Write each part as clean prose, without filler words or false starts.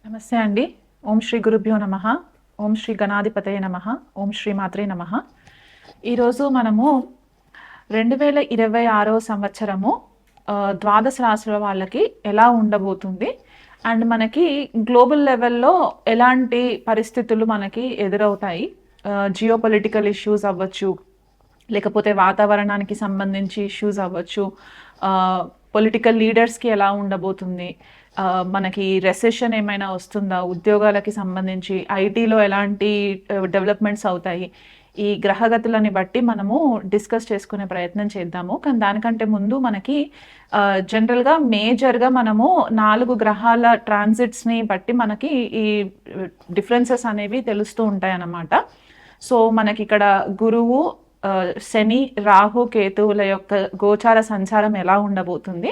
నమస్తే అండి. ఓం శ్రీ గురుభ్యో నమః. ఓం శ్రీ గణాధిపతయే నమః. ఓం శ్రీ మాత్రే నమః. ఈరోజు మనము 2026 సంవత్సరము ద్వాదశ రాశుల వాళ్ళకి ఎలా ఉండబోతుంది అండ్ మనకి గ్లోబల్ లెవెల్లో ఎలాంటి పరిస్థితులు మనకి ఎదురవుతాయి, జియో పొలిటికల్ ఇష్యూస్ అవ్వచ్చు, లేకపోతే వాతావరణానికి సంబంధించి ఇష్యూస్ అవ్వచ్చు, పొలిటికల్ లీడర్స్కి ఎలా ఉండబోతుంది, మనకి రెసెషన్ ఏమైనా వస్తుందా, ఉద్యోగాలకి సంబంధించి ఐటీలో ఎలాంటి డెవలప్మెంట్స్ అవుతాయి, ఈ గ్రహగతులని బట్టి మనము డిస్కస్ చేసుకునే ప్రయత్నం చేద్దాము. కానీ దానికంటే ముందు మనకి జనరల్గా మేజర్గా మనము 4 గ్రహాల ట్రాన్సిట్స్ని బట్టి మనకి ఈ డిఫరెన్సెస్ అనేవి తెలుస్తూ ఉంటాయి అన్నమాట. సో మనకి ఇక్కడ గురువు, శని, రాహు, కేతువుల యొక్క గోచార సంచారం ఎలా ఉండబోతుంది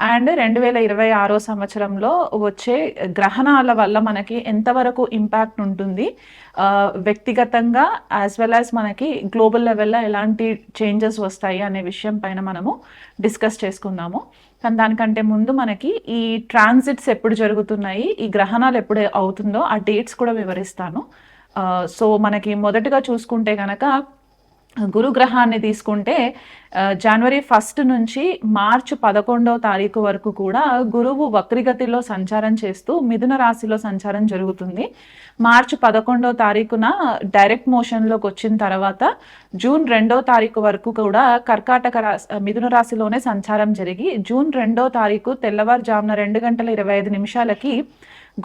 అండ్ 2026 సంవత్సరంలో వచ్చే గ్రహణాల వల్ల మనకి ఎంతవరకు ఇంపాక్ట్ ఉంటుంది, వ్యక్తిగతంగా యాజ్ వెల్ యాజ్ మనకి గ్లోబల్ లెవెల్లో ఎలాంటి చేంజెస్ వస్తాయి అనే విషయం పైన మనము డిస్కస్ చేసుకుందాము. కానీ దానికంటే ముందు మనకి ఈ ట్రాన్సిట్స్ ఎప్పుడు జరుగుతున్నాయి, ఈ గ్రహణాలు ఎప్పుడు అవుతుందో ఆ డేట్స్ కూడా వివరిస్తాను. సో మనకి మొదటగా చూసుకుంటే కనుక గురుగ్రహాన్ని తీసుకుంటే జనవరి 1 నుంచి మార్చి 11 వరకు కూడా గురువు వక్రిగతిలో సంచారం చేస్తూ మిథున రాశిలో సంచారం జరుగుతుంది. మార్చి 11 డైరెక్ట్ మోషన్లోకి వచ్చిన తర్వాత జూన్ 2 వరకు కూడా కర్కాటక రాశి మిథున రాశిలోనే సంచారం జరిగి జూన్ 2 తెల్లవారుజామున 2:25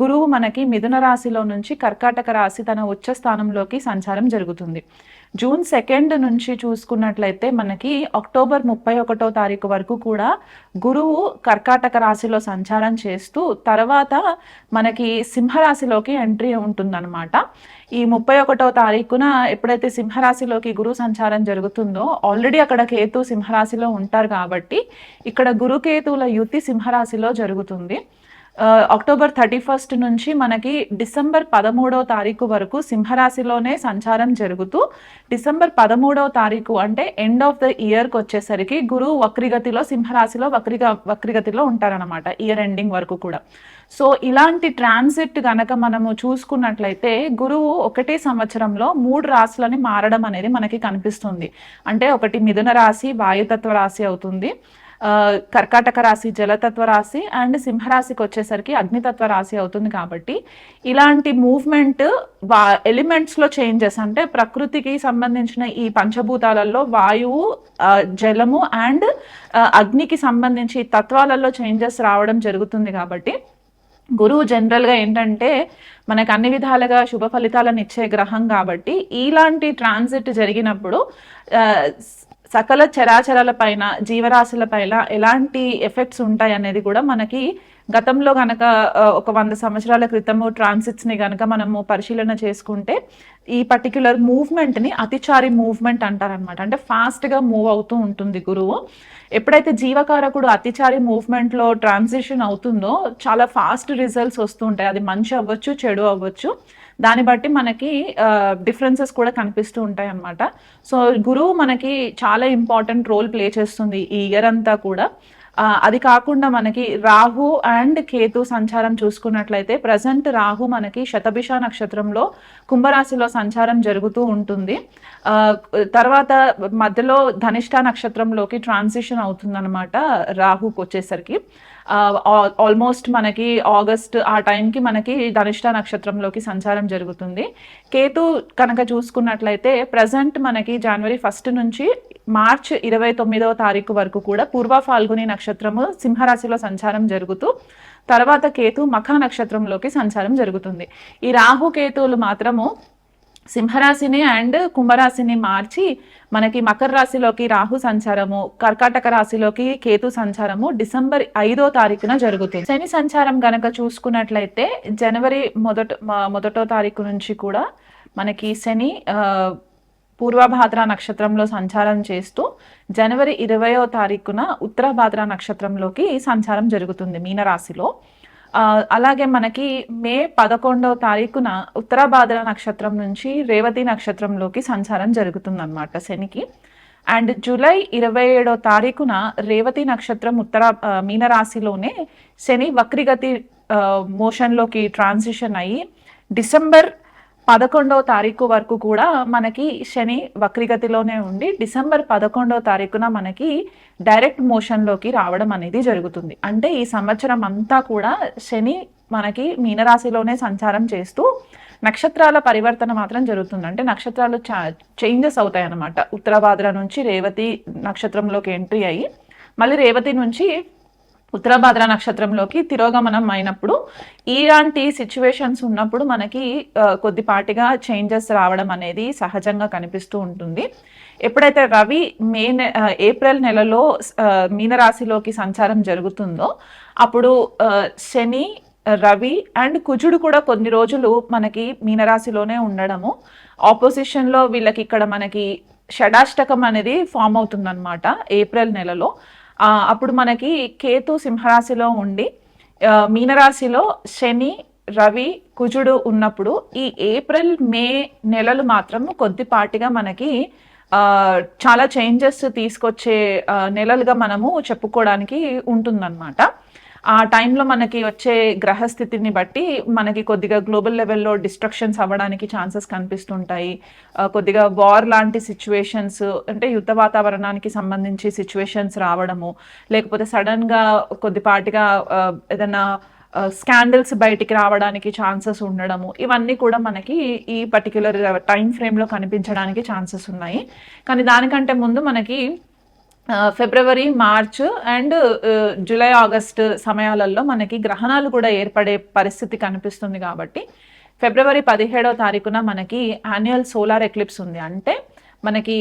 గురువు మనకి మిథున రాశిలో నుంచి కర్కాటక రాశి తన ఉచ్చ స్థానంలోకి సంచారం జరుగుతుంది. జూన్ 2 నుంచి చూసుకున్నట్లయితే మనకి అక్టోబర్ 31 వరకు కూడా గురువు కర్కాటక రాశిలో సంచారం చేస్తూ తర్వాత మనకి సింహరాశిలోకి ఎంట్రీ ఉంటుందన్నమాట. ఈ 31 ఎప్పుడైతే సింహరాశిలోకి గురు సంచారం జరుగుతుందో ఆల్రెడీ అక్కడ కేతు సింహరాశిలో ఉంటారు కాబట్టి ఇక్కడ గురుకేతువుల యుతి సింహరాశిలో జరుగుతుంది. అక్టోబర్ 31 నుంచి మనకి డిసెంబర్ 13 వరకు సింహరాశిలోనే సంచారం జరుగుతూ డిసెంబర్ 13 అంటే ఎండ్ ఆఫ్ ద ఇయర్కి వచ్చేసరికి గురువు వక్రిగతిలో సింహరాశిలో వక్రిగతిలో ఉంటారనమాట ఇయర్ ఎండింగ్ వరకు కూడా. సో ఇలాంటి ట్రాన్సిట్ గనక మనము చూసుకున్నట్లయితే గురువు ఒకటే సంవత్సరంలో 3 రాశులని మారడం అనేది మనకి కనిపిస్తుంది. అంటే ఒకటి మిథున రాశి వాయుతత్వ రాశి అవుతుంది, కర్కాటక రాశి జలతత్వ రాశి అండ్ సింహరాశికి వచ్చేసరికి అగ్నితత్వ రాశి అవుతుంది. కాబట్టి ఇలాంటి మూవ్మెంట్ ఎలిమెంట్స్లో చేంజెస్ అంటే ప్రకృతికి సంబంధించిన ఈ పంచభూతాలలో వాయువు, జలము అండ్ అగ్నికి సంబంధించి తత్వాలలో చేంజెస్ రావడం జరుగుతుంది. కాబట్టి గురువు జనరల్గా ఏంటంటే మనకు అన్ని విధాలుగా శుభ ఫలితాలను ఇచ్చే గ్రహం కాబట్టి ఇలాంటి ట్రాన్సిట్ జరిగినప్పుడు సకల చరాచరాల పైన జీవరాశుల పైన ఎలాంటి ఎఫెక్ట్స్ ఉంటాయి అనేది కూడా మనకి గతంలో కనుక ఒక 100 సంవత్సరాల క్రితము ట్రాన్సిట్స్ని కనుక మనము పరిశీలన చేసుకుంటే ఈ పర్టిక్యులర్ మూవ్మెంట్ని అతిచారి మూవ్మెంట్ అంటారనమాట. అంటే ఫాస్ట్గా మూవ్ అవుతూ ఉంటుంది గురువు. ఎప్పుడైతే జీవకారకుడు అతిచారి మూవ్మెంట్లో ట్రాన్సిషన్ అవుతుందో చాలా ఫాస్ట్ రిజల్ట్స్ వస్తూ ఉంటాయి. అది మంచి అవ్వచ్చు, చెడు అవ్వచ్చు, దాన్ని బట్టి మనకి డిఫరెన్సెస్ కూడా కనిపిస్తూ ఉంటాయి అన్నమాట. సో గురువు మనకి చాలా ఇంపార్టెంట్ రోల్ ప్లే చేస్తుంది ఈ ఇయర్ అంతా కూడా. అది కాకుండా మనకి రాహు అండ్ కేతు సంచారం చూసుకున్నట్లయితే ప్రజెంట్ రాహు మనకి శతభిష నక్షత్రంలో కుంభరాశిలో సంచారం జరుగుతూ ఉంటుంది. తర్వాత మధ్యలో ధనిష్ట నక్షత్రంలోకి ట్రాన్సిషన్ అవుతుందన్నమాట రాహుకి వచ్చేసరికి. ఆల్మోస్ట్ మనకి ఆగస్ట్ ఆ టైంకి మనకి ధనిష్ట నక్షత్రంలోకి సంచారం జరుగుతుంది. కేతు కనుక చూసుకున్నట్లయితే ప్రజెంట్ మనకి జనవరి 1 నుంచి మార్చ్ 29 వరకు కూడా పూర్వ ఫాల్గుని నక్షత్రము సింహరాశిలో సంచారం జరుగుతూ తర్వాత కేతు మఖ నక్షత్రంలోకి సంచారం జరుగుతుంది. ఈ రాహు కేతువులు మాత్రము సింహరాశిని అండ్ కుంభరాశిని మార్చి మనకి మకర రాశిలోకి రాహు సంచారము, కర్కాటక రాశిలోకి కేతు సంచారము డిసెంబర్ 5 జరుగుతుంది. శని సంచారం గనక చూసుకున్నట్లయితే జనవరి 1 నుంచి కూడా మనకి శని పూర్వభాద్ర నక్షత్రంలో సంచారం చేస్తూ జనవరి 20 ఉత్తరభాద్ర నక్షత్రంలోకి సంచారం జరుగుతుంది మీనరాశిలో. అలాగే మనకి మే 11 ఉత్తరభాద్ర నక్షత్రం నుంచి రేవతి నక్షత్రంలోకి సంచారం జరుగుతుంది అన్నమాట శనికి. అండ్ జూలై 27 రేవతి నక్షత్రం మీనరాశిలోనే శని వక్రిగతి మోషన్లోకి ట్రాన్సిషన్ అయ్యి డిసెంబర్ 11వ తారీఖు వరకు కూడా మనకి శని వక్రిగతిలోనే ఉండి డిసెంబర్ 11వ తారీఖున మనకి డైరెక్ట్ మోషన్లోకి రావడం అనేది జరుగుతుంది. అంటే ఈ సంవత్సరం అంతా కూడా శని మనకి మీనరాశిలోనే సంచారం చేస్తూ నక్షత్రాల పరివర్తన మాత్రం జరుగుతుంది. అంటే నక్షత్రాలు చేంజెస్ అవుతాయి అన్నమాట. ఉత్తరాభాద్ర నుంచి రేవతి నక్షత్రంలోకి ఎంట్రీ అయ్యి మళ్ళీ రేవతి నుంచి ఉత్తరాభాద్ర నక్షత్రంలోకి తిరోగమనం అయినప్పుడు ఇలాంటి సిచ్యువేషన్స్ ఉన్నప్పుడు మనకి కొద్దిపాటిగా చేంజెస్ రావడం అనేది సహజంగా కనిపిస్తూ ఉంటుంది. ఎప్పుడైతే రవి ఏప్రిల్ నెలలో మీనరాశిలోకి సంచారం జరుగుతుందో అప్పుడు శని, రవి అండ్ కుజుడు కూడా కొన్ని రోజులు మనకి మీనరాశిలోనే ఉండడము, ఆపోజిషన్లో వీళ్ళకి ఇక్కడ మనకి షడాష్టకం అనేది ఫామ్ అవుతుందన్నమాట ఏప్రిల్ నెలలో. అప్పుడు మనకి కేతు సింహరాశిలో ఉండి మీనరాశిలో శని, రవి, కుజుడు ఉన్నప్పుడు ఈ ఏప్రిల్, మే నెలలు మాత్రం కొద్దిపాటిగా మనకి చాలా చేంజెస్ తీసుకొచ్చే నెలలుగా మనము చెప్పుకోవడానికి ఉంటుందన్నమాట. ఆ టైంలో మనకి వచ్చే గ్రహస్థితిని బట్టి మనకి కొద్దిగా గ్లోబల్ లెవెల్లో డిస్ట్రక్షన్స్ అవ్వడానికి ఛాన్సెస్ కనిపిస్తుంటాయి. కొద్దిగా వార్ లాంటి సిచ్యువేషన్స్, అంటే యుద్ధ వాతావరణానికి సంబంధించి సిచ్యువేషన్స్ రావడము, లేకపోతే సడన్గా కొద్దిపాటిగా ఏదైనా స్కాండల్స్ బయటికి రావడానికి ఛాన్సెస్ ఉండడము, ఇవన్నీ కూడా మనకి ఈ పర్టిక్యులర్ టైం ఫ్రేమ్లో కనిపించడానికి ఛాన్సెస్ ఉన్నాయి. కానీ దానికంటే ముందు మనకి ఫిబ్రవరి, మార్చ్ అండ్ జూలై, ఆగస్ట్ సమయాలలో మనకి గ్రహణాలు కూడా ఏర్పడే పరిస్థితి కనిపిస్తుంది. కాబట్టి ఫిబ్రవరి 17వ తారీఖున మనకి యాన్యువల్ సోలార్ ఎక్లిప్స్ ఉంది. అంటే మనకి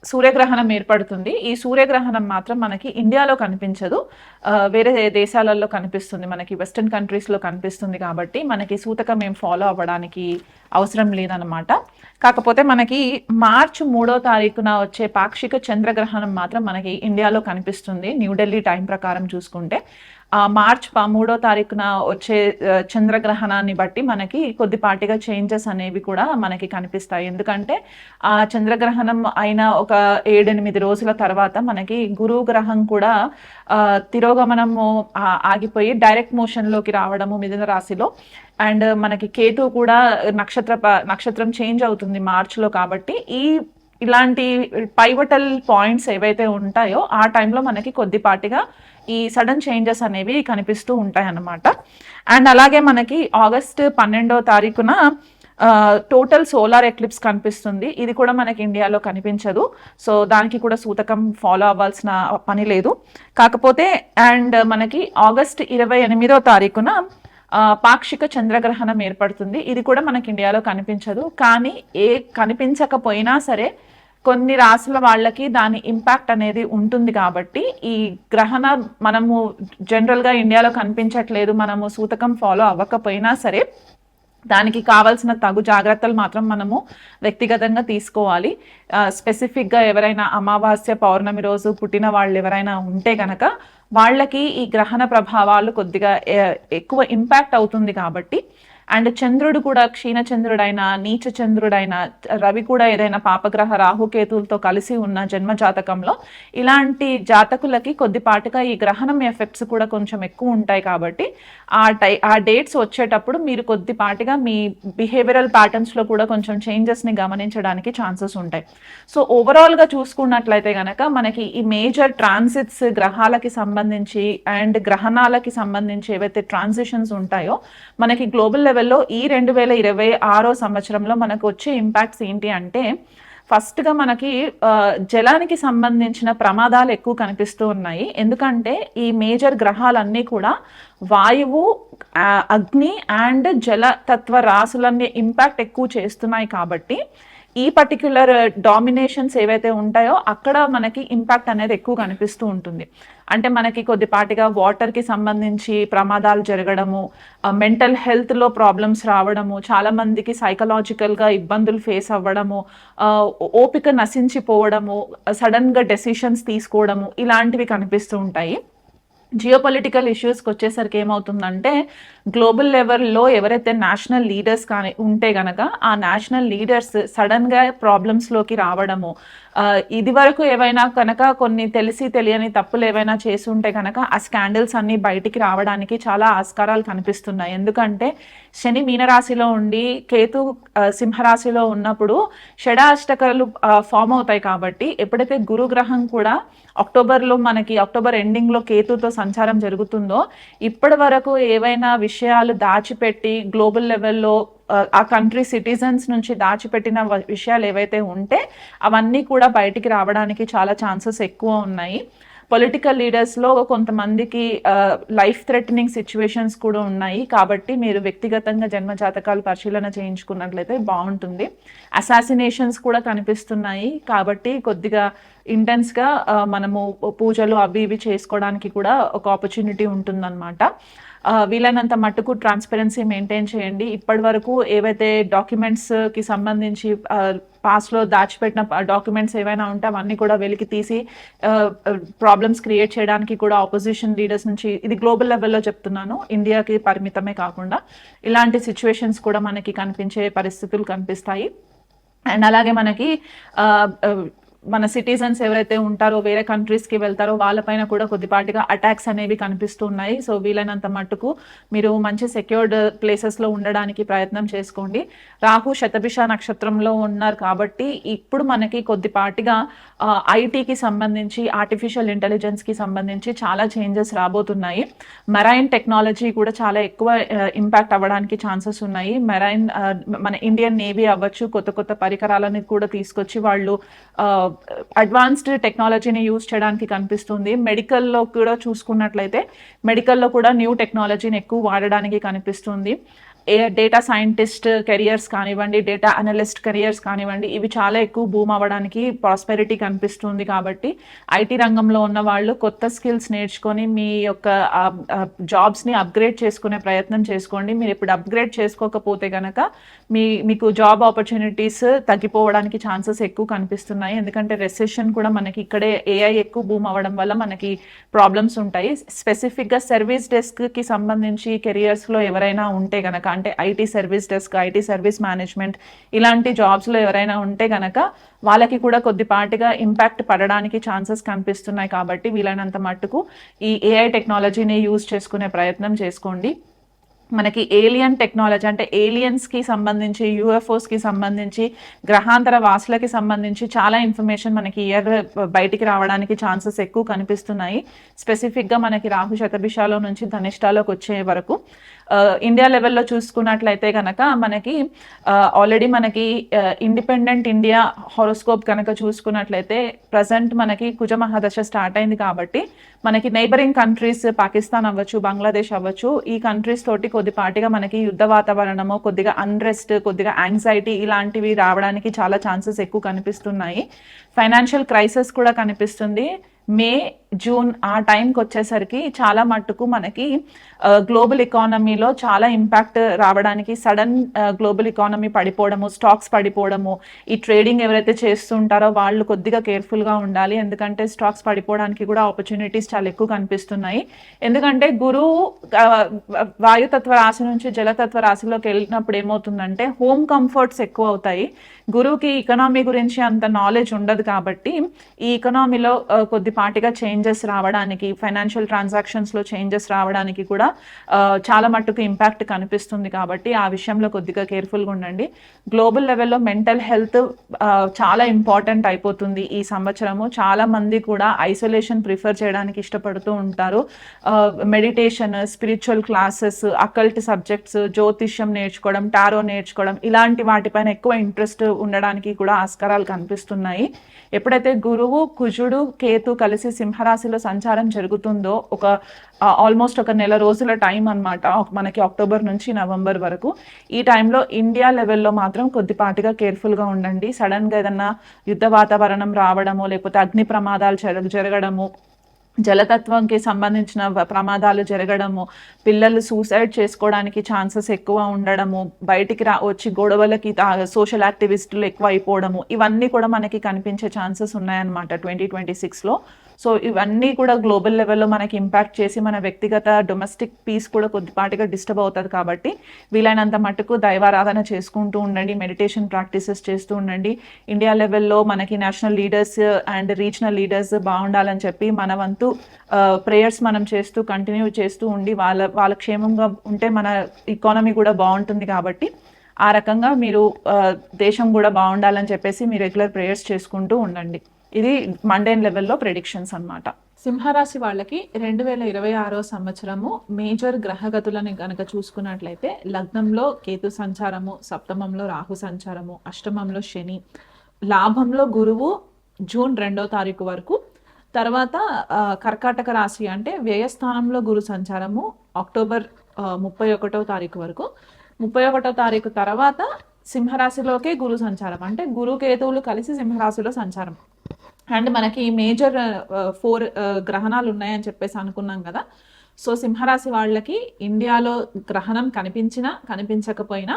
సూర్యగ్రహణం ఏర్పడుతుంది. ఈ సూర్యగ్రహణం మాత్రం మనకి ఇండియాలో కనిపించదు, వేరే దేశాలలో కనిపిస్తుంది, మనకి వెస్టర్న్ కంట్రీస్లో కనిపిస్తుంది. కాబట్టి మనకి సూతకం ఏం ఫాలో అవ్వడానికి అవసరం లేదన్నమాట. కాకపోతే మనకి మార్చ్ 3వ తారీఖున వచ్చే పాక్షిక చంద్రగ్రహణం మాత్రం మనకి ఇండియాలో కనిపిస్తుంది న్యూఢిల్లీ టైం ప్రకారం చూసుకుంటే. మార్చ్ 3వ తారీఖున వచ్చే చంద్రగ్రహణాన్ని బట్టి మనకి కొద్దిపాటిగా చేంజెస్ అనేవి కూడా మనకి కనిపిస్తాయి. ఎందుకంటే ఆ చంద్రగ్రహణం అయిన ఒక 7-8 రోజుల తర్వాత మనకి గురువు గ్రహం కూడా తిరోగమనము ఆగిపోయి డైరెక్ట్ మోషన్లోకి రావడము మిథున రాశిలో. అండ్ మనకి కేతు కూడా నక్షత్రం చేంజ్ అవుతుంది మార్చ్లో. కాబట్టి ఇలాంటి పైవటల్ పాయింట్స్ ఏవైతే ఉంటాయో ఆ టైంలో మనకి కొద్దిపాటిగా ఈ సడన్ చేంజెస్ అనేవి కనిపిస్తూ ఉంటాయి అన్నమాట. అండ్ అలాగే మనకి ఆగస్ట్ 12వ తారీఖున టోటల్ సోలార్ ఎక్లిప్స్ కనిపిస్తుంది. ఇది కూడా మనకి ఇండియాలో కనిపించదు, సో దానికి కూడా సూతకం ఫాలో అవ్వాల్సిన పని లేదు. కాకపోతే అండ్ మనకి ఆగస్ట్ 28వ తారీఖున పాక్షిక చంద్రగ్రహణం ఏర్పడుతుంది. ఇది కూడా మనకి ఇండియాలో కనిపించదు. కానీ కనిపించకపోయినా సరే కొన్ని రాశుల వాళ్ళకి దాని ఇంపాక్ట్ అనేది ఉంటుంది. కాబట్టి ఈ గ్రహణ మనము జనరల్గా ఇండియాలో కనిపించట్లేదు, మనము సూతకం ఫాలో అవ్వకపోయినా సరే దానికి కావాల్సిన తగు జాగ్రత్తలు మాత్రం మనము వ్యక్తిగతంగా తీసుకోవాలి. స్పెసిఫిక్గా ఎవరైనా అమావాస్య, పౌర్ణమి రోజు పుట్టిన వాళ్ళు ఎవరైనా ఉంటే కనుక వాళ్ళకి ఈ గ్రహణ ప్రభావాలు కొద్దిగా ఎక్కువ ఇంపాక్ట్ అవుతుంది. కాబట్టి అండ్ చంద్రుడు కూడా క్షీణచంద్రుడైన, నీచ చంద్రుడైన, రవి కూడా ఏదైనా పాపగ్రహ రాహుకేతులతో కలిసి ఉన్న జన్మ జాతకంలో ఇలాంటి జాతకులకి కొద్దిపాటుగా ఈ గ్రహణం ఎఫెక్ట్స్ కూడా కొంచెం ఎక్కువ ఉంటాయి. కాబట్టి ఆ డేట్స్ వచ్చేటప్పుడు మీరు కొద్దిపాటిగా మీ బిహేవియరల్ ప్యాటర్న్స్లో కూడా కొంచెం చేంజెస్ని గమనించడానికి ఛాన్సెస్ ఉంటాయి. సో ఓవరాల్గా చూసుకున్నట్లయితే కనుక మనకి ఈ మేజర్ ట్రాన్సిట్స్ గ్రహాలకి సంబంధించి అండ్ గ్రహణాలకి సంబంధించి ఏవైతే ట్రాన్సిషన్స్ ఉంటాయో మనకి గ్లోబల్ లెవెల్లో ఈ 2026 సంవత్సరంలో మనకు వచ్చే ఇంపాక్ట్స్ ఏంటి అంటే, ఫస్ట్గా మనకి జలానికి సంబంధించిన ప్రమాదాలు ఎక్కువ కనిపిస్తూ ఉన్నాయి. ఎందుకంటే ఈ మేజర్ గ్రహాలన్నీ కూడా వాయువు, అగ్ని అండ్ జల తత్వ రాశులన్నీ ఇంపాక్ట్ ఎక్కువ చేస్తున్నాయి. కాబట్టి ఈ పర్టిక్యులర్ డామినేషన్స్ ఏవైతే ఉంటాయో అక్కడ మనకి ఇంపాక్ట్ అనేది ఎక్కువ కనిపిస్తూ ఉంటుంది. అంటే మనకి కొద్దిపాటిగా వాటర్కి సంబంధించి ప్రమాదాలు జరగడము, మెంటల్ హెల్త్లో ప్రాబ్లమ్స్ రావడము, చాలామందికి సైకలాజికల్గా ఇబ్బందులు ఫేస్ అవ్వడము, ఓపిక నశించిపోవడము, సడన్గా డెసిషన్స్ తీసుకోవడము, ఇలాంటివి కనిపిస్తూ ఉంటాయి. జియోపొలిటికల్ ఇష్యూస్కి వచ్చేసరికి ఏమవుతుందంటే గ్లోబల్ లెవెల్లో ఎవరైతే నేషనల్ లీడర్స్ కానీ ఉంటే గనక ఆ నేషనల్ లీడర్స్ సడన్గా ప్రాబ్లమ్స్లోకి రావడము, ఇది వరకు ఏవైనా కనుక కొన్ని తెలిసి తెలియని తప్పులు ఏవైనా చేసి ఉంటే కనుక ఆ స్కాండల్స్ అన్నీ బయటికి రావడానికి చాలా ఆస్కారాలు కనిపిస్తున్నాయి. ఎందుకంటే శని మీనరాశిలో ఉండి కేతు సింహరాశిలో ఉన్నప్పుడు షడాష్టకాలు ఫామ్ అవుతాయి. కాబట్టి ఎప్పుడైతే గురుగ్రహం కూడా అక్టోబర్ ఎండింగ్లో కేతుతో సంచారం జరుగుతుందో ఇప్పటి వరకు ఏవైనా విషయాలు దాచిపెట్టి గ్లోబల్ లెవెల్లో ఆ కంట్రీ సిటిజన్స్ నుంచి దాచిపెట్టిన విషయాలు ఏవైతే ఉంటే అవన్నీ కూడా బయటికి రావడానికి చాలా ఛాన్సెస్ ఎక్కువ ఉన్నాయి. పొలిటికల్ లీడర్స్లో కొంతమందికి లైఫ్ థ్రెటనింగ్ సిచ్యువేషన్స్ కూడా ఉన్నాయి. కాబట్టి మీరు వ్యక్తిగతంగా జన్మజాతకాలు పరిశీలన చేయించుకున్నట్లయితే బాగుంటుంది. అసాసినేషన్స్ కూడా కనిపిస్తున్నాయి. కాబట్టి కొద్దిగా ఇంటెన్స్గా మనము పూజలు అవి ఇవి చేసుకోవడానికి కూడా ఒక ఆపర్చునిటీ ఉంటుందన్నమాట. వీలైనంత మట్టుకు ట్రాన్స్పరెన్సీ మెయింటైన్ చేయండి. ఇప్పటి వరకు ఏవైతే డాక్యుమెంట్స్కి సంబంధించి పాస్ట్లో దాచిపెట్టిన డాక్యుమెంట్స్ ఏవైనా ఉంటే అవన్నీ కూడా వెలికి తీసి ప్రాబ్లమ్స్ క్రియేట్ చేయడానికి కూడా ఆపోజిషన్ లీడర్స్ నుంచి, ఇది గ్లోబల్ లెవెల్లో చెప్తున్నాను, ఇండియాకి పరిమితమే కాకుండా ఇలాంటి సిచ్యువేషన్స్ కూడా మనకి కనిపించే పరిస్థితులు కనిపిస్తాయి. అండ్ అలాగే మనకి మన సిటిజన్స్ ఎవరైతే ఉంటారో వేరే కంట్రీస్కి వెళ్తారో వాళ్ళపైన కూడా కొద్దిపాటిగా అటాక్స్ అనేవి కనిపిస్తున్నాయి. సో వీలైనంత మట్టుకు మీరు మంచి సెక్యూర్డ్ ప్లేసెస్లో ఉండడానికి ప్రయత్నం చేసుకోండి. రాహు శతభిష నక్షత్రంలో ఉన్నారు కాబట్టి ఇప్పుడు మనకి కొద్దిపాటిగా ఐటీకి సంబంధించి, ఆర్టిఫిషియల్ ఇంటెలిజెన్స్కి సంబంధించి చాలా చేంజెస్ రాబోతున్నాయి. మెరైన్ టెక్నాలజీ కూడా చాలా ఎక్కువ ఇంపాక్ట్ అవ్వడానికి ఛాన్సెస్ ఉన్నాయి. మెరైన్ మన ఇండియన్ నేవీ అవ్వచ్చు, కొత్త కొత్త పరికరాలని కూడా తీసుకొచ్చి వాళ్ళు అడ్వాన్స్డ్ టెక్నాలజీని యూజ్ చేయడానికి కనిపిస్తుంది. మెడికల్లో కూడా చూసుకున్నట్లయితే మెడికల్లో కూడా న్యూ టెక్నాలజీని ఎక్కువ వాడడానికి కనిపిస్తుంది. డేటా సైంటిస్ట్ కెరియర్స్ కానివ్వండి, డేటా అనలిస్ట్ కెరియర్స్ కానివ్వండి, ఇవి చాలా ఎక్కువ బూమ్ అవ్వడానికి ప్రాస్పెరిటీ కనిపిస్తుంది. కాబట్టి ఐటీ రంగంలో ఉన్న వాళ్ళు కొత్త స్కిల్స్ నేర్చుకొని మీ యొక్క జాబ్స్ని అప్గ్రేడ్ చేసుకునే ప్రయత్నం చేసుకోండి. మీరు ఇప్పుడు అప్గ్రేడ్ చేసుకోకపోతే కనుక మీకు జాబ్ ఆపర్చునిటీస్ తగ్గిపోవడానికి ఛాన్సెస్ ఎక్కువ కనిపిస్తున్నాయి. ఎందుకంటే రెసెషన్ కూడా మనకి ఇక్కడే ఏఐ ఎక్కువ బూమ్ అవ్వడం వల్ల మనకి ప్రాబ్లమ్స్ ఉంటాయి. స్పెసిఫిక్గా సర్వీస్ డెస్క్కి సంబంధించి కెరియర్స్లో ఎవరైనా ఉంటే కనుక, అంటే IT service desk, IT service management ఇలాంటి జాబ్స్లో ఎవరైనా ఉంటే కనుక వాళ్ళకి కూడా కొద్దిపాటిగా ఇంపాక్ట్ పడడానికి ఛాన్సెస్ కనిపిస్తున్నాయి. కాబట్టి వీలైనంత మట్టుకు ఈ ఏఐ టెక్నాలజీని యూజ్ చేసుకునే ప్రయత్నం చేసుకోండి. మనకి ఏలియన్ టెక్నాలజీ అంటే ఏలియన్స్కి సంబంధించి, యూఎఫ్ఓస్కి సంబంధించి, గ్రహాంతర వాసులకి సంబంధించి చాలా ఇన్ఫర్మేషన్ మనకి ఇయర్ బయటికి రావడానికి ఛాన్సెస్ ఎక్కువ కనిపిస్తున్నాయి. స్పెసిఫిక్గా మనకి రాహు శతభిషాలో నుంచి ధనిష్టాలోకి వచ్చే వరకు ఇండియా లెవెల్లో చూసుకున్నట్లయితే కనుక మనకి ఆల్రెడీ మనకి ఇండిపెండెంట్ ఇండియా హారోస్కోప్ కనుక చూసుకున్నట్లయితే ప్రజెంట్ మనకి కుజ మహాదశ స్టార్ట్ అయింది. కాబట్టి మనకి నైబరింగ్ కంట్రీస్ పాకిస్తాన్ అవ్వచ్చు, బంగ్లాదేశ్ అవ్వచ్చు, ఈ కంట్రీస్ తోటి కొద్దిపాటిగా మనకి యుద్ధ వాతావరణము, కొద్దిగా అన్రెస్ట్, కొద్దిగా యాంగ్జైటీ ఇలాంటివి రావడానికి చాలా ఛాన్సెస్ ఎక్కువ కనిపిస్తున్నాయి. ఫైనాన్షియల్ క్రైసిస్ కూడా కనిపిస్తుంది. మే, జూన్ ఆ టైంకి వచ్చేసరికి చాలా మట్టుకు మనకి గ్లోబల్ ఎకానమీలో చాలా ఇంపాక్ట్ రావడానికి, సడన్ గ్లోబల్ ఎకానమీ పడిపోవడము, స్టాక్స్ పడిపోవడము, ఈ ట్రేడింగ్ ఎవరైతే చేస్తుంటారో వాళ్ళు కొద్దిగా కేర్ఫుల్గా ఉండాలి. ఎందుకంటే స్టాక్స్ పడిపోవడానికి కూడా ఆపర్చునిటీస్ చాలా ఎక్కువ కనిపిస్తున్నాయి. ఎందుకంటే గురువు వాయుతత్వ రాశి నుంచి జలతత్వ రాశిలోకి వెళ్ళినప్పుడు ఏమవుతుందంటే హోమ్ కంఫర్ట్స్ ఎక్కువ అవుతాయి. గురువుకి ఎకనామీ గురించి అంత నాలెడ్జ్ ఉండదు. కాబట్టి ఈ ఎకనామీలో కొద్దిపాటిగా చేంజెస్ రావడానికి, ఫైనాన్షియల్ ట్రాన్సాక్షన్స్లో చేంజెస్ రావడానికి కూడా చాలా మట్టుకు ఇంపాక్ట్ కనిపిస్తుంది. కాబట్టి ఆ విషయంలో కొద్దిగా కేర్ఫుల్గా ఉండండి. గ్లోబల్ లెవెల్లో మెంటల్ హెల్త్ చాలా ఇంపార్టెంట్ అయిపోతుంది ఈ సంవత్సరము. చాలా మంది కూడా ఐసోలేషన్ ప్రిఫర్ చేయడానికి ఇష్టపడుతూ ఉంటారు. Meditation, spiritual classes, occult subjects, జ్యోతిష్యం నేర్చుకోవడం, టారో నేర్చుకోవడం ఇలాంటి వాటిపైన ఎక్కువ ఇంట్రెస్ట్ ఉండడానికి కూడా ఆస్కారాలు కనిపిస్తున్నాయి. ఎప్పుడైతే గురువు, కుజుడు, కేతు కలిసి సింహరాశిలో సంచారం జరుగుతుందో ఆల్మోస్ట్ ఒక నెల రోజుల టైం అన్నమాట మనకి, అక్టోబర్ నుంచి నవంబర్ వరకు. ఈ టైంలో ఇండియా లెవెల్లో మాత్రం కొద్దిపాటిగా కేర్ఫుల్గా ఉండండి. సడన్గా ఏదన్నా యుద్ధ వాతావరణం రావడము, లేకపోతే అగ్ని ప్రమాదాలు జరగడము, జలతత్వంకి సంబంధించిన ప్రమాదాలు జరగడము, పిల్లలు సూసైడ్ చేసుకోవడానికి ఛాన్సెస్ ఎక్కువ ఉండడము, బయటికి వచ్చి గొడవలకి సోషల్ యాక్టివిస్టులు ఎక్కువ అయిపోవడము, ఇవన్నీ కూడా మనకి కనిపించే ఛాన్సెస్ ఉన్నాయన్నమాట 2026లో. సో ఇవన్నీ కూడా గ్లోబల్ లెవెల్లో మనకి ఇంపాక్ట్ చేసి మన వ్యక్తిగత డొమెస్టిక్ పీస్ కూడా కొద్దిపాటిగా డిస్టర్బ్ అవుతుంది. కాబట్టి వీలైనంత మటుకు దైవారాధన చేసుకుంటూ ఉండండి, మెడిటేషన్ ప్రాక్టీసెస్ చేస్తూ ఉండండి. ఇండియా లెవెల్లో మనకి national leaders and regional leaders బాగుండాలని చెప్పి మన వంతు ప్రేయర్స్ మనం చేస్తూ కంటిన్యూ చేస్తూ ఉండి వాళ్ళ క్షేమంగా ఉంటే మన ఎకానమీ కూడా బాగుంటుంది. కాబట్టి ఆ రకంగా మీరు దేశం కూడా బాగుండాలని చెప్పేసి మీ రెగ్యులర్ ప్రేయర్స్ చేసుకుంటూ ఉండండి. ఇది మండేన్ లెవెల్లో ప్రెడిక్షన్స్ అన్నమాట. సింహరాశి వాళ్ళకి 2026 సంవత్సరము మేజర్ గ్రహగతులని కనుక చూసుకున్నట్లయితే లగ్నంలో కేతు సంచారము, సప్తమంలో రాహు సంచారము, అష్టమంలో శని, లాభంలో గురువు జూన్ 2వ తారీఖు వరకు. తర్వాత కర్కాటక రాశి అంటే వ్యయస్థానంలో గురు సంచారము అక్టోబర్ 31వ తారీఖు వరకు. 31వ తారీఖు తర్వాత సింహరాశిలోకే గురు సంచారం, అంటే గురు కేతువులు కలిసి సింహరాశిలో సంచారం. అండ్ మనకి మేజర్ 4 గ్రహణాలు ఉన్నాయని చెప్పేసి అనుకున్నాం కదా. సో సింహరాశి వాళ్ళకి ఇండియాలో గ్రహణం కనిపించినా కనిపించకపోయినా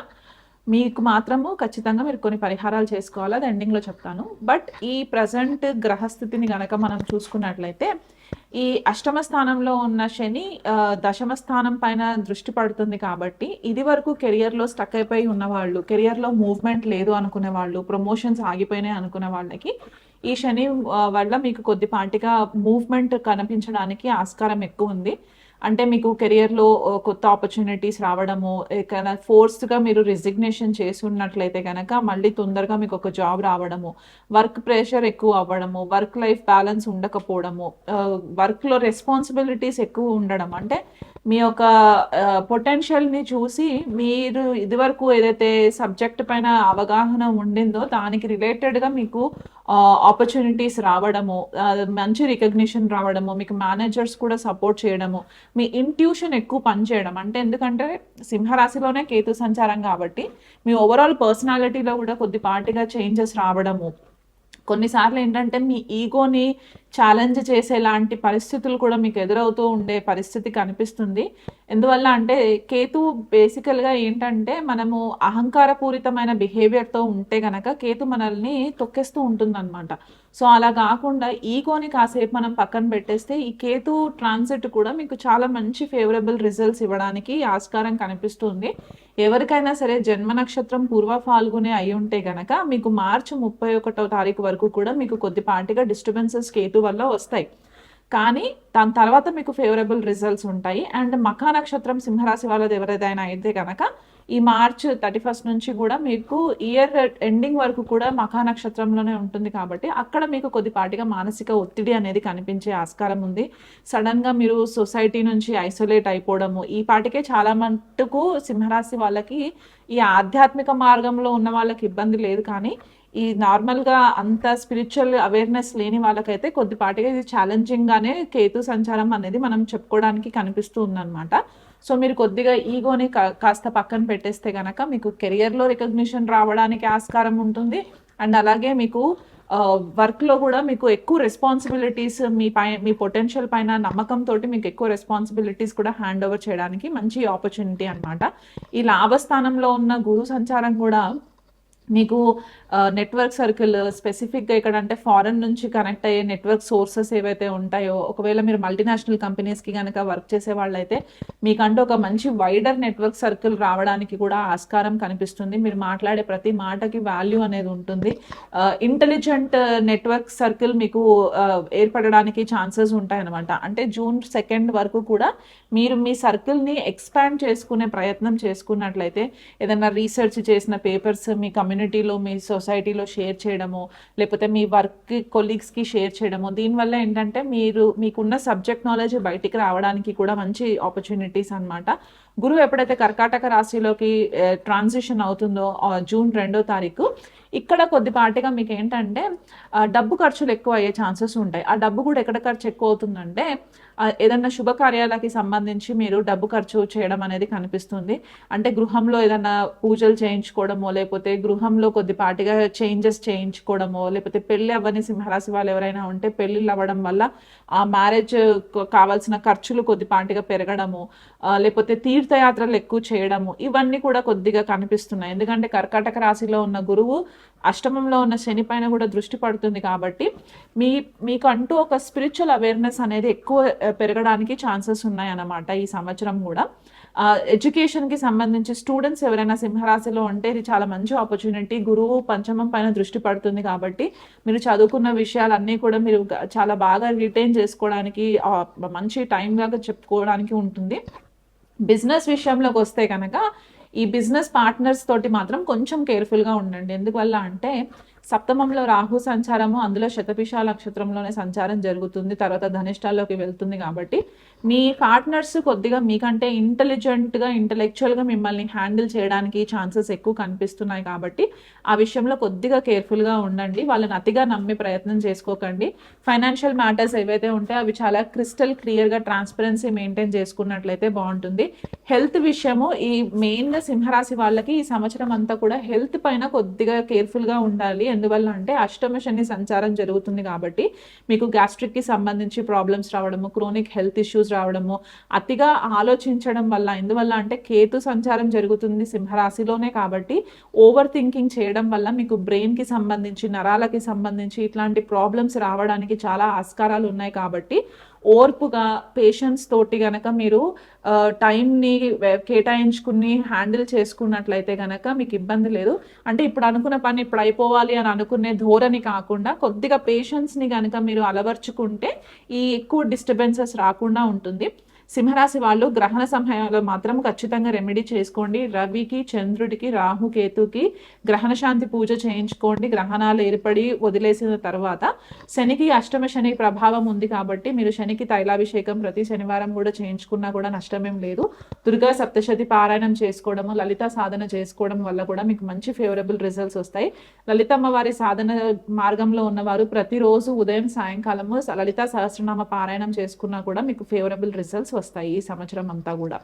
మీకు మాత్రము ఖచ్చితంగా మీరు కొన్ని పరిహారాలు చేసుకోవాలి, అది ఎండింగ్లో చెప్తాను. బట్ ఈ ప్రజెంట్ గ్రహస్థితిని గనక మనం చూసుకున్నట్లయితే ఈ అష్టమ స్థానంలో ఉన్న శని దశమ స్థానం పైన దృష్టి పడుతుంది. కాబట్టి ఇది వరకు కెరియర్లో స్టక్ అయిపోయి ఉన్న వాళ్ళు, కెరియర్లో మూవ్మెంట్ లేదు అనుకునే వాళ్ళు, ప్రమోషన్స్ ఆగిపోయినాయి అనుకునే వాళ్ళకి ఈ శని వల్ల మీకు కొద్దిపాటిగా మూవ్మెంట్ కనిపించడానికి ఆస్కారం ఎక్కువ ఉంది. అంటే మీకు కెరియర్లో కొత్త ఆపర్చునిటీస్ రావడము, ఫోర్స్గా మీరు రిజిగ్నేషన్ చేసి ఉన్నట్లయితే కనుక మళ్ళీ తొందరగా మీకు ఒక జాబ్ రావడము, వర్క్ ప్రెషర్ ఎక్కువ అవ్వడము, వర్క్ లైఫ్ బ్యాలెన్స్ ఉండకపోవడము, వర్క్లో రెస్పాన్సిబిలిటీస్ ఎక్కువ ఉండడం. అంటే మీ యొక్క పొటెన్షియల్ని చూసి మీరు ఇదివరకు ఏదైతే సబ్జెక్ట్ పైన అవగాహన ఉండిందో దానికి రిలేటెడ్గా మీకు ఆపర్చునిటీస్ రావడము, మంచి రికగ్నిషన్ రావడము, మీకు మేనేజర్స్ కూడా సపోర్ట్ చేయడము, మీ ఇంట్యూషన్ ఎక్కువ పనిచేయడం. అంటే ఎందుకంటే సింహరాశిలోనే కేతు సంచారం కాబట్టి మీ ఓవరాల్ పర్సనాలిటీలో కూడా కొద్దిపాటిగా చేంజెస్ రావడము, కొన్నిసార్లు ఏంటంటే మీ ఈగోని ఛాలెంజ్ చేసేలాంటి పరిస్థితులు కూడా మీకు ఎదురవుతూ ఉండే పరిస్థితి కనిపిస్తుంది. ఎందువల్ల అంటే కేతు బేసికల్గా ఏంటంటే మనము అహంకారపూరితమైన బిహేవియర్తో ఉంటే గనక కేతు మనల్ని తొక్కేస్తూ ఉంటుందన్నమాట. సో అలా కాకుండా ఈగోని కాసేపు మనం పక్కన పెట్టేస్తే ఈ కేతు ట్రాన్సిట్ కూడా మీకు చాలా మంచి ఫేవరబుల్ రిజల్ట్స్ ఇవ్వడానికి ఆస్కారం కనిపిస్తుంది. ఎవరికైనా సరే జన్మ నక్షత్రం పూర్వ ఫాల్గునే అయి ఉంటే గనక మీకు మార్చి 31వ తారీఖు వరకు కూడా మీకు కొద్దిపాటిగా డిస్టర్బెన్సెస్ కేతు వల్ల వస్తాయి. కానీ దాని తర్వాత మీకు ఫేవరబుల్ రిజల్ట్స్ ఉంటాయి. అండ్ మఖా నక్షత్రం సింహరాశి వాళ్ళది ఎవరైనా అయితే కనుక ఈ మార్చ్ 31 నుంచి కూడా మీకు ఇయర్ ఎండింగ్ వరకు కూడా మఖా నక్షత్రంలోనే ఉంటుంది. కాబట్టి అక్కడ మీకు కొద్దిపాటిగా మానసిక ఒత్తిడి అనేది కనిపించే ఆస్కారం ఉంది. సడన్గా మీరు సొసైటీ నుంచి ఐసోలేట్ అయిపోవడము, ఈ పాటికే చాలా మట్టుకు సింహరాశి వాళ్ళకి ఈ ఆధ్యాత్మిక మార్గంలో ఉన్న వాళ్ళకి ఇబ్బంది లేదు. కానీ ఈ నార్మల్గా అంత స్పిరిచువల్ అవేర్నెస్ లేని వాళ్ళకైతే కొద్దిపాటిగా ఇది ఛాలెంజింగ్గానే కేతు సంచారం అనేది మనం చెప్పుకోవడానికి కనిపిస్తూ ఉందన్నమాట. సో మీరు కొద్దిగా ఈగోని కాస్త పక్కన పెట్టేస్తే కనుక మీకు కెరియర్లో రికగ్నిషన్ రావడానికి ఆస్కారం ఉంటుంది. అండ్ అలాగే మీకు వర్క్లో కూడా మీకు ఎక్కువ రెస్పాన్సిబిలిటీస్ మీ పొటెన్షియల్ పైన నమ్మకంతో మీకు ఎక్కువ రెస్పాన్సిబిలిటీస్ కూడా హ్యాండ్ ఓవర్ చేయడానికి మంచి ఆపర్చునిటీ అనమాట. ఈ లాభస్థానంలో ఉన్న గురు సంచారం కూడా మీకు నెట్వర్క్ సర్కిల్ స్పెసిఫిక్గా ఇక్కడ అంటే ఫారెన్ నుంచి కనెక్ట్ అయ్యే నెట్వర్క్ సోర్సెస్ ఏవైతే ఉంటాయో, ఒకవేళ మీరు మల్టీనేషనల్ కంపెనీస్కి కనుక వర్క్ చేసే వాళ్ళైతే మీకంటూ ఒక మంచి వైడర్ నెట్వర్క్ సర్కిల్ రావడానికి కూడా ఆస్కారం కనిపిస్తుంది. మీరు మాట్లాడే ప్రతి మాటకి వాల్యూ అనేది ఉంటుంది. ఇంటెలిజెంట్ నెట్వర్క్ సర్కిల్ మీకు ఏర్పడడానికి ఛాన్సెస్ ఉంటాయన్నమాట. అంటే జూన్ 2 వరకు కూడా మీరు మీ సర్కిల్ని ఎక్స్పాండ్ చేసుకునే ప్రయత్నం చేసుకున్నట్లయితే ఏదైనా రీసెర్చ్ చేసిన పేపర్స్ మీ కమ్యూనిటీలో మీ సొసైటీలో షేర్ చేయడము, లేకపోతే మీ వర్క్ కొలీగ్స్కి షేర్ చేయడము, దీనివల్ల ఏంటంటే మీకున్న సబ్జెక్ట్ నాలెడ్జ్ బయటికి రావడానికి కూడా మంచి ఆపర్చునిటీస్ అనమాట. గురువు ఎప్పుడైతే కర్కాటక రాశిలోకి ట్రాన్సిషన్ అవుతుందో జూన్ 2వ తారీఖు, ఇక్కడ కొద్దిపాటిగా మీకు ఏంటంటే డబ్బు ఖర్చులు ఎక్కువ అయ్యే ఛాన్సెస్ ఉంటాయి. ఆ డబ్బు కూడా ఎక్కడ ఖర్చు ఎక్కువ అవుతుందంటే ఏదన్నా శుభకార్యాలకి సంబంధించి మీరు డబ్బు ఖర్చు చేయడం అనేది కనిపిస్తుంది. అంటే గృహంలో ఏదన్నా పూజలు చేయించుకోవడమో, లేకపోతే గృహంలో కొద్దిపాటిగా చేంజెస్ చేయించుకోవడమో, లేకపోతే పెళ్లి అవ్వని సింహరాశి వాళ్ళు ఎవరైనా ఉంటే పెళ్లిళ్ళు అవ్వడం వల్ల ఆ మ్యారేజ్ కావాల్సిన ఖర్చులు కొద్దిపాటిగా పెరగడము, లేకపోతే తీర్థయాత్రలు ఎక్కువ చేయడము, ఇవన్నీ కూడా కొద్దిగా కనిపిస్తున్నాయి. ఎందుకంటే కర్కాటక రాశిలో ఉన్న గురువు అష్టమంలో ఉన్న శని పైన కూడా దృష్టి పడుతుంది కాబట్టి మీకు అంటూ ఒక స్పిరిచువల్ అవేర్నెస్ అనేది ఎక్కువ పెరగడానికి ఛాన్సెస్ ఉన్నాయి అన్నమాట ఈ సంవత్సరం కూడా. ఎడ్యుకేషన్కి సంబంధించి స్టూడెంట్స్ ఎవరైనా సింహరాశిలో ఉంటే ఇది చాలా మంచి ఆపర్చునిటీ. గురువు పంచమం పైన దృష్టి పడుతుంది కాబట్టి మీరు చదువుకున్న విషయాలన్నీ కూడా మీరు చాలా బాగా రిటైన్ చేసుకోవడానికి మంచి టైం లాగా చెప్పుకోవడానికి ఉంటుంది. బిజినెస్ విషయంలోకి వస్తే కనుక ఈ బిజినెస్ పార్ట్నర్స్ తోటి మాత్రం కొంచెం కేర్ఫుల్గా ఉండండి. ఎందువల్ల అంటే సప్తమంలో రాహు సంచారము, అందులో శతభిష నక్షత్రంలోనే సంచారం జరుగుతుంది, తర్వాత ధనిష్టాల్లోకి వెళ్తుంది. కాబట్టి మీ పార్ట్నర్స్ కొద్దిగా మీకంటే ఇంటెలిజెంట్గా ఇంటలెక్చువల్గా మిమ్మల్ని హ్యాండిల్ చేయడానికి ఛాన్సెస్ ఎక్కువ కనిపిస్తున్నాయి. కాబట్టి ఆ విషయంలో కొద్దిగా కేర్ఫుల్గా ఉండండి. వాళ్ళని అతిగా నమ్మే ప్రయత్నం చేసుకోకండి. ఫైనాన్షియల్ మ్యాటర్స్ ఏవైతే ఉంటాయో అవి చాలా క్రిస్టల్ క్లియర్గా ట్రాన్స్పరెన్సీ మెయింటైన్ చేసుకున్నట్లయితే బాగుంటుంది. హెల్త్ విషయము ఈ మెయిన్గా సింహరాశి వాళ్ళకి ఈ సంవత్సరం అంతా కూడా హెల్త్ పైన కొద్దిగా కేర్ఫుల్గా ఉండాలి. ఎందువల్ల అంటే అష్టమ శని సంచారం జరుగుతుంది కాబట్టి మీకు గ్యాస్ట్రిక్కి సంబంధించి ప్రాబ్లమ్స్ రావడము, క్రోనిక్ హెల్త్ ఇష్యూస్ రావడము, అతిగా ఆలోచించడం వల్ల, ఎందువల్ల అంటే కేతు సంచారం జరుగుతుంది సింహరాశిలోనే కాబట్టి ఓవర్ థింకింగ్ చేయడం వల్ల మీకు బ్రెయిన్కి సంబంధించి, నరాలకి సంబంధించి ఇట్లాంటి ప్రాబ్లమ్స్ రావడానికి చాలా ఆస్కారాలు ఉన్నాయి. కాబట్టి ఓర్పుగా పేషెన్స్ తోటి గనక మీరు టైంని కేటాయించుకుని హ్యాండిల్ చేసుకున్నట్లయితే కనుక మీకు ఇబ్బంది లేదు. అంటే ఇప్పుడు అనుకున్న పని ఇప్పుడు అయిపోవాలి అని అనుకునే ధోరణి కాకుండా కొద్దిగా పేషెన్స్ని కనుక మీరు అలవర్చుకుంటే ఈ ఎక్కువ డిస్టర్బెన్సెస్ రాకుండా ఉంటుంది. సింహరాశి వాళ్ళు గ్రహణ సమయంలో మాత్రం ఖచ్చితంగా రెమెడీ చేసుకోండి. రవికి, చంద్రుడికి, రాహు, కేతుకి గ్రహణ శాంతి పూజ చేయించుకోండి. గ్రహణాలు ఏర్పడి వదిలేసిన తర్వాత శనికి అష్టమ శని ప్రభావం ఉంది కాబట్టి మీరు శనికి తైలాభిషేకం ప్రతి శనివారం కూడా చేయించుకున్నా కూడా నష్టమేం లేదు. దుర్గా సప్తశతి పారాయణం చేసుకోవడము, లలిత సాధన చేసుకోవడం వల్ల కూడా మీకు మంచి ఫేవరబుల్ రిజల్ట్స్ వస్తాయి. లలితమ్మ వారి సాధన మార్గంలో ఉన్నవారు ప్రతిరోజు ఉదయం సాయంకాలము లలిత సహస్రనామ పారాయణం చేసుకున్నా కూడా మీకు ఫేవరబుల్ రిజల్ట్స్ వస్తాయి ఈ సంవత్సరం అంతా కూడా.